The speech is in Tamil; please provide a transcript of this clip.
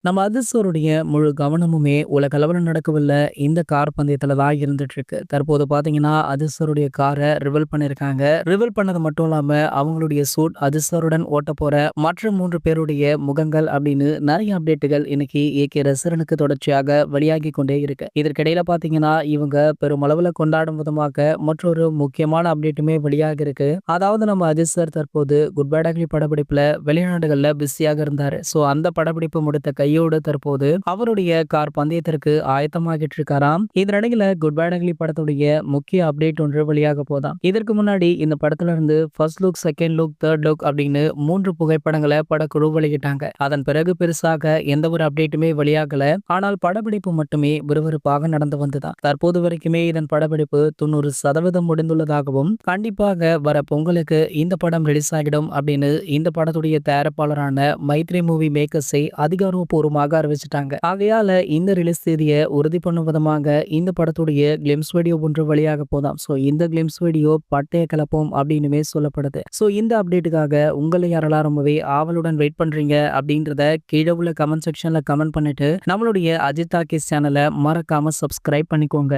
நம்ம அதிர்ஷ்டருடைய முழு கவனமுமே உலகளவுல நடக்கவுள்ள இந்த கார் பந்தயத்துல தான் இருந்துட்டு இருக்கு. தற்போது பார்த்தீங்கன்னா, அதிர்ஷ்டருடைய கார ரிவீல் பண்ணியிருக்காங்க. ரிவீல் பண்ணது மட்டும் இல்லாம, அவங்களுடைய சூட், அதிர்ஷ்டருடன் ஓட்டப்போற மற்ற 3 பேருடைய முகங்கள் அப்படின்னு நெறைய அப்டேட்டுகள் இன்னைக்கு ஏகே ரசிகனுக்கு தொடர்ச்சியாக வெளியாகிக் கொண்டே இருக்கு. இதற்கிடையில பார்த்தீங்கன்னா, இவங்க பெருமளவுல கொண்டாடும் விதமாக மற்றொரு முக்கியமான அப்டேட்டுமே வெளியாகி இருக்கு. அதாவது நம்ம அதிர்ஷ்டர் தற்போது குட் பேட் அக்லி படப்பிடிப்புல வெளிநாடுகள்ல பிஸியாக இருந்தாரு. அந்த படப்பிடிப்பு முடித்த கையோடு தற்போது அவருடைய கார் பந்தயத்திற்கு ஆயத்தமாகிட்டு இருக்காராம். இதனிடையில குட் பேட் அக்லி படத்துடைய முக்கிய அப்டேட் ஒன்று வெளியாக போதாம். இதற்கு முன்னாடி இந்த படத்துல இருந்து first look, second look, third look அப்படின்னு 3 புகைப்படங்களை படக்குழு வெளியிட்டாங்க. அதன் பிறகு பெருசாக எந்த ஒரு அப்டேட்டுமே வெளியாகல. ஆனால் படப்பிடிப்பு மட்டுமே விறுவிறுப்பாக நடந்து வந்ததாம். தற்போது வரைக்குமே இதன் படப்பிடிப்பு 90% முடிந்துள்ளதாகவும், கண்டிப்பாக வர பொங்கலுக்கு இந்த படம் ரிலீஸ் ஆகிடும் அப்படின்னு இந்த படத்துடைய தயாரிப்பாளரான மைத்ரி மூவி மேக்கர்ஸை அதிகாரப்பூர்வமாக அறிவிச்சிட்டாங்க. ஆகையால இந்த ரிலீஸ் தேதியை உறுதி பண்ணும் விதமாக இந்த படத்துடைய கிளிம்ஸ் வீடியோ ஒன்று வெளியாக போதாம். இந்த கிளிம்ஸ் வீடியோ பட்டைய கலப்போம் அப்படின்னுமே சொல்லப்படுது. இந்த அப்டேட்டுக்காக உங்களை யாரெல்லாம் ரொம்பவே ஆவலுடன் வெயிட் பண்றீங்க அப்படின்றத கீழே உள்ள கமெண்ட் செக்ஷன்ல கமெண்ட் பண்ணிட்டு நம்மளுடைய அஜித் டாக்கீஸ் சேனலை மறக்காம சப்ஸ்கிரைப் பண்ணிக்கோங்க.